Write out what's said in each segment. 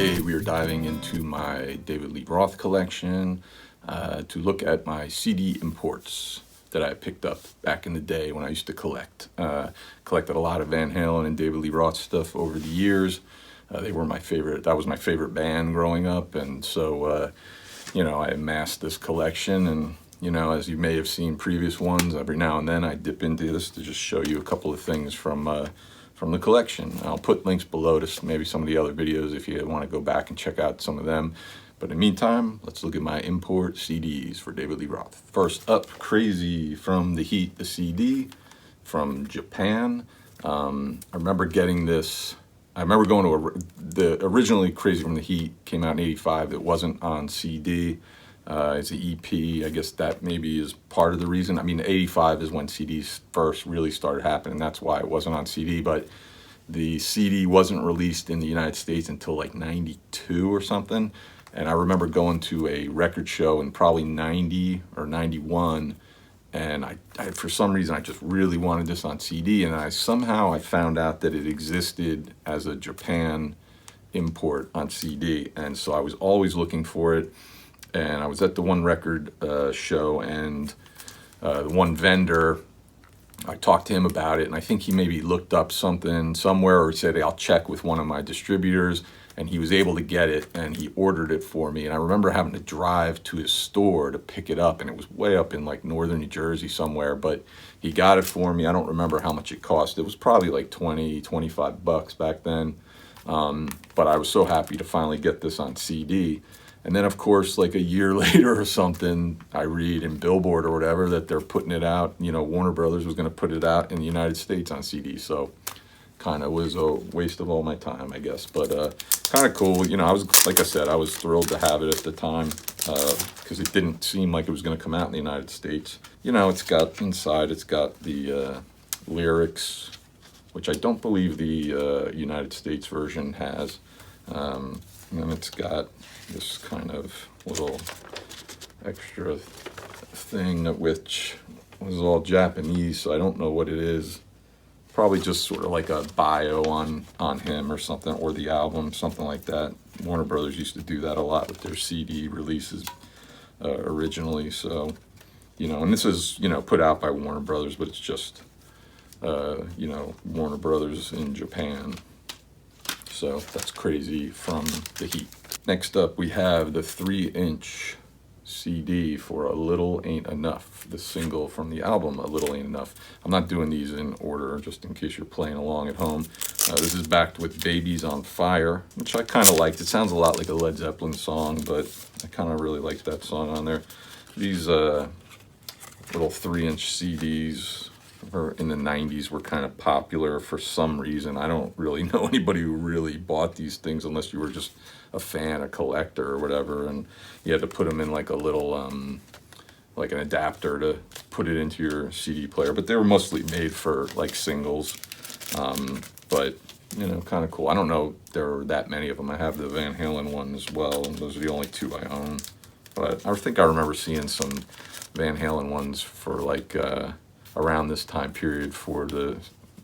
Today we are diving into my David Lee Roth collection to look at my CD imports that I picked up back in the day when I used to collect. Collected a lot of Van Halen and David Lee Roth stuff over the years. They were my favorite. That was my favorite band growing up, and so I amassed this collection. And as you may have seen previous ones, every now and then I dip into this to just show you a couple of things from the collection. I'll put links below to maybe some of the other videos if you want to go back and check out some of them. But in the meantime, let's look at my import CDs for David Lee Roth. First up, Crazy from the Heat, the CD from Japan. I remember getting this. I remember going to originally Crazy from the Heat came out in '85. It wasn't on CD. It's an EP. I guess that maybe is part of the reason. I mean, '85 is when CDs first really started happening. That's why it wasn't on CD. But the CD wasn't released in the United States until like '92 or something. And I remember going to a record show in probably '90 or '91. And I for some reason, I just really wanted this on CD. And I found out that it existed as a Japan import on CD. And so I was always looking for it. And I was at the one record show, and the one vendor, I talked to him about it, and I think he maybe looked up something somewhere or said, hey, I'll check with one of my distributors, and he was able to get it, and he ordered it for me. And I remember having to drive to his store to pick it up, and it was way up in like northern New Jersey somewhere, but he got it for me. I don't remember how much it cost. It was probably like $20-25 back then, but I was so happy to finally get this on CD. And then, of course, like a year later or something, I read in Billboard or whatever that they're putting it out. Warner Brothers was going to put it out in the United States on CD. So kind of was a waste of all my time, I guess. But kind of cool. I was, like I said, I was thrilled to have it at the time because it didn't seem like it was going to come out in the United States. It's got the lyrics, which I don't believe the United States version has. And then it's got this kind of little extra thing which was all Japanese, so I don't know what it is. Probably just sort of like a bio on him or something, or the album, something like that. Warner Brothers used to do that a lot with their CD releases originally. So, and this is, put out by Warner Brothers, but it's just, Warner Brothers in Japan. So that's Crazy from the Heat. Next up, we have the 3-inch CD for A Little Ain't Enough, the single from the album A Little Ain't Enough. I'm not doing these in order, just in case you're playing along at home. This is backed with Babies on Fire, which I kind of liked. It sounds a lot like a Led Zeppelin song, but I kind of really liked that song on there. These little 3-inch CDs in the 90s were kind of popular for some reason. I don't really know anybody who really bought these things unless you were just a fan, a collector or whatever, and you had to put them in like a little like an adapter to put it into your CD player. But they were mostly made for like singles, but kind of cool. I don't know there are that many of them. I have the Van Halen one as well, and those are the only two I own. But I think I remember seeing some Van Halen ones for like around this time period for the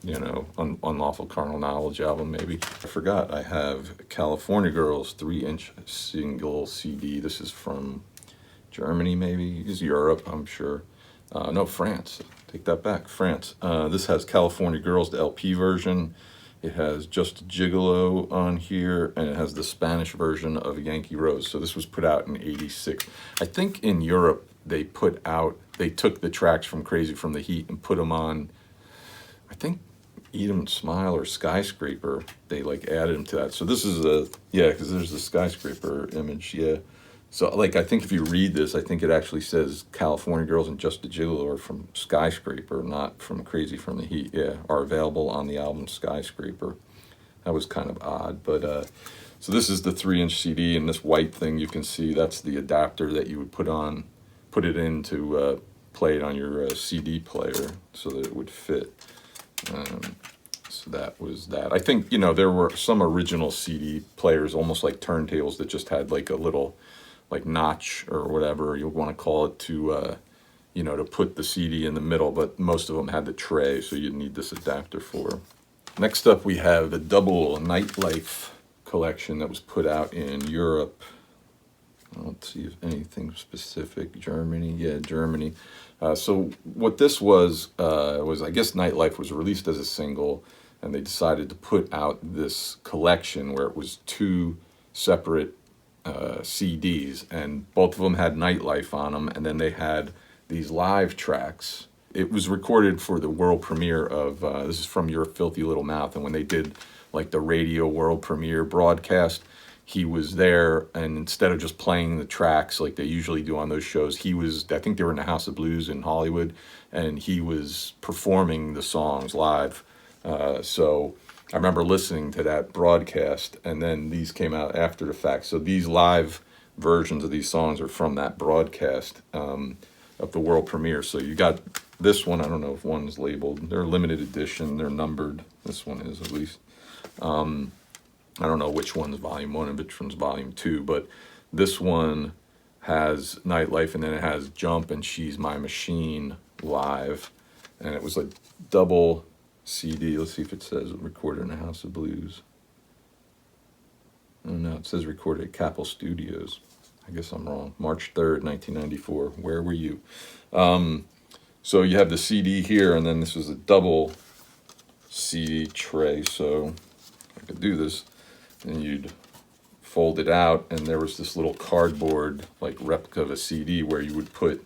Unlawful Carnal Knowledge album, maybe. I forgot I have California Girls 3-inch single CD. This is from Germany, maybe. It's Europe, I'm sure. No, France. Take that back, France. This has California Girls, the LP version. It has Just a Gigolo on here, and it has the Spanish version of Yankee Rose. So this was put out in '86. I think in Europe they took the tracks from Crazy from the Heat and put them on, I think, Eat 'Em Smile or Skyscraper. They like added them to that. So this is because there's the Skyscraper image, yeah. So like, I think if you read this, I think it actually says California Girls and Just a Gigolo are from Skyscraper, not from Crazy from the Heat, are available on the album Skyscraper. That was kind of odd, but so this is the 3-inch CD, and this white thing you can see, that's the adapter that you would put it in to play it on your CD player so that it would fit. So that was that. I think, there were some original CD players, almost like turntables, that just had like a little like notch or whatever you want to call it to put the CD in the middle, but most of them had the tray, so you'd need this adapter for. Next up, we have the double Nightlife collection that was put out in Europe. Let's see if anything specific. Germany, yeah, Germany. So what this was I guess Nightlife was released as a single, and they decided to put out this collection where it was two separate CDs, and both of them had Nightlife on them, and then they had these live tracks. It was recorded for the world premiere of, this is from Your Filthy Little Mouth, and when they did like the radio world premiere broadcast, he was there, and instead of just playing the tracks like they usually do on those shows, he was, I think they were in the House of Blues in Hollywood, and he was performing the songs live. So I remember listening to that broadcast, and then these came out after the fact. So these live versions of these songs are from that broadcast of the world premiere. So you got this one, I don't know if one's labeled, they're limited edition, they're numbered, this one is at least. I don't know which one's volume 1 and which one's volume 2, but this one has Nightlife, and then it has Jump and She's My Machine live, and it was like double CD. Let's see if it says recorded in the House of Blues. Oh no, it says recorded at Capitol Studios. I guess I'm wrong. March 3rd, 1994. Where were you? So you have the CD here, and then this was a double CD tray, so I could do this. And you'd fold it out, and there was this little cardboard like replica of a CD where you would put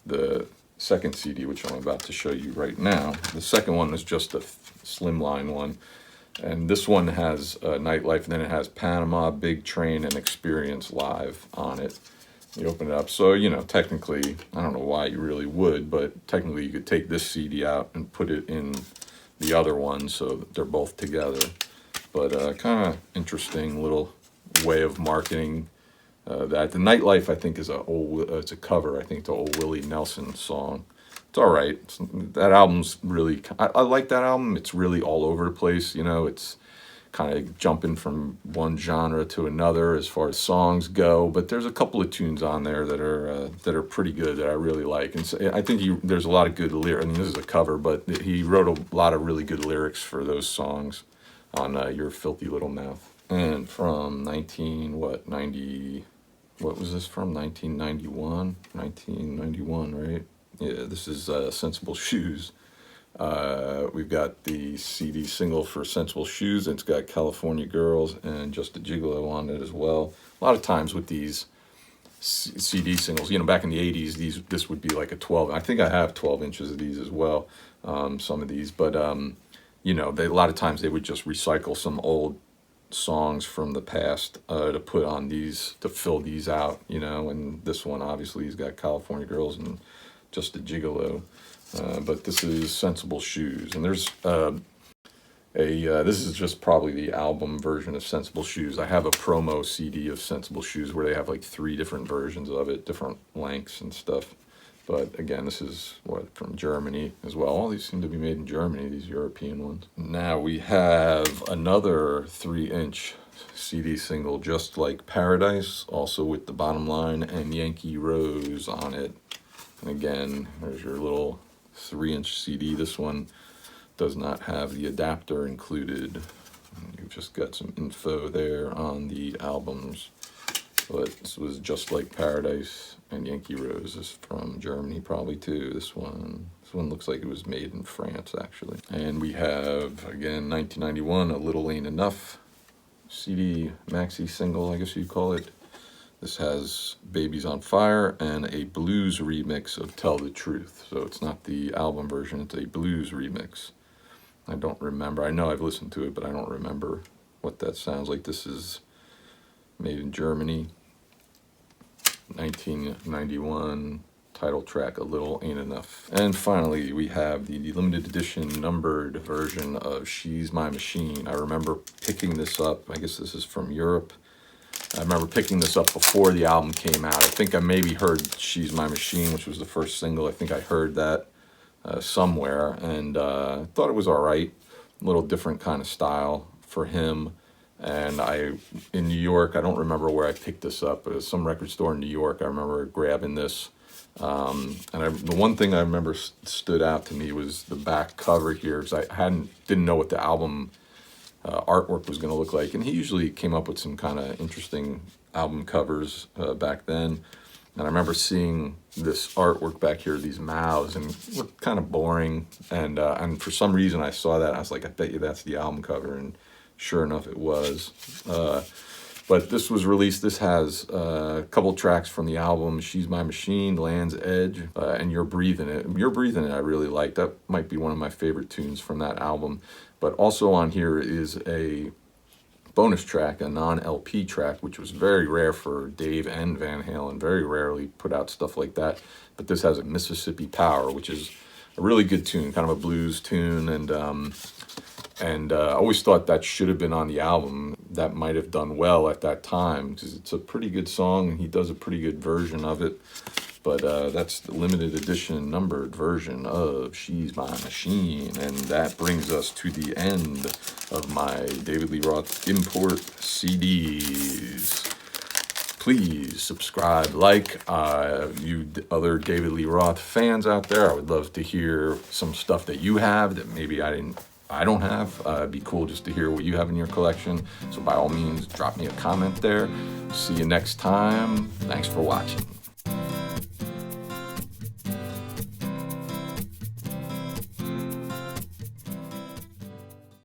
the second CD, which I'm about to show you right now. The second one is just a slimline one, and this one has Nightlife, and then it has Panama, Big Train, and Experience live on it. You open it up, so you know, technically, I don't know why you really would, but technically you could take this CD out and put it in the other one so that they're both together. But kind of interesting little way of marketing that. The Nightlife, I think, is it's a cover. I think it's an old Willie Nelson song. It's all right. That album's really, I like that album. It's really all over the place. You know, it's kind of jumping from one genre to another as far as songs go. But there's a couple of tunes on there that are pretty good that I really like. And so I think there's a lot of good lyrics. I mean, this is a cover, but he wrote a lot of really good lyrics for those songs on Your Filthy Little Mouth. And from 1991, right? Yeah, this is Sensible Shoes. We've got the CD single for Sensible Shoes, and it's got California Girls and Just a Gigolo on it as well. A lot of times with these CD singles, you know, back in the 80s, this would be like a 12. I think I have 12 inches of these as well, some of these, but you know, a lot of times they would just recycle some old songs from the past to put on these, to fill these out, you know, and this one obviously has got California Girls and Just a Gigolo, but this is Sensible Shoes, and there's this is just probably the album version of Sensible Shoes. I have a promo CD of Sensible Shoes where they have like 3 different versions of it, different lengths and stuff. But again, this is from Germany as well. All these seem to be made in Germany, these European ones. Now we have another 3-inch CD single, Just Like Paradise, also with the Bottom Line and Yankee Rose on it. And again, there's your little 3-inch CD. This one does not have the adapter included. You've just got some info there on the albums. But this was Just Like Paradise and Yankee Rose. This is from Germany probably too. This one looks like it was made in France actually. And we have, again, 1991, A Little Ain't Enough CD maxi single, I guess you'd call it. This has Babies on Fire and a blues remix of Tell the Truth. So it's not the album version, it's a blues remix. I don't remember. I know I've listened to it, but I don't remember what that sounds like. This is made in Germany, 1991, title track, A Little Ain't Enough. And finally, we have the limited edition numbered version of She's My Machine. I remember picking this up, I guess this is from Europe. I remember picking this up before the album came out. I think I maybe heard She's My Machine, which was the first single. I think I heard that somewhere, and thought it was all right. A little different kind of style for him. And in New York, I don't remember where I picked this up, but it was some record store in New York. I remember grabbing this. The one thing I remember stood out to me was the back cover here, because I didn't know what the album artwork was going to look like. And he usually came up with some kind of interesting album covers back then. And I remember seeing this artwork back here, these mouths, and it looked kind of boring. And for some reason I saw that. I was like, I bet you that's the album cover. And sure enough, it was. But this was released. This has a couple tracks from the album, She's My Machine, Land's Edge, and You're Breathing It. You're Breathing It I really like. That might be one of my favorite tunes from that album. But also on here is a bonus track, a non-LP track, which was very rare for Dave and Van Halen. Very rarely put out stuff like that. But this has a Mississippi Power, which is a really good tune, kind of a blues tune. And I always thought that should have been on the album. That might have done well at that time, because it's a pretty good song, and he does a pretty good version of it. But that's the limited edition numbered version of She's My Machine. And that brings us to the end of my David Lee Roth import CDs. Please subscribe, like. You other David Lee Roth fans out there, I would love to hear some stuff that you have that maybe I don't have. It'd be cool just to hear what you have in your collection. So by all means, drop me a comment there. See you next time. Thanks for watching.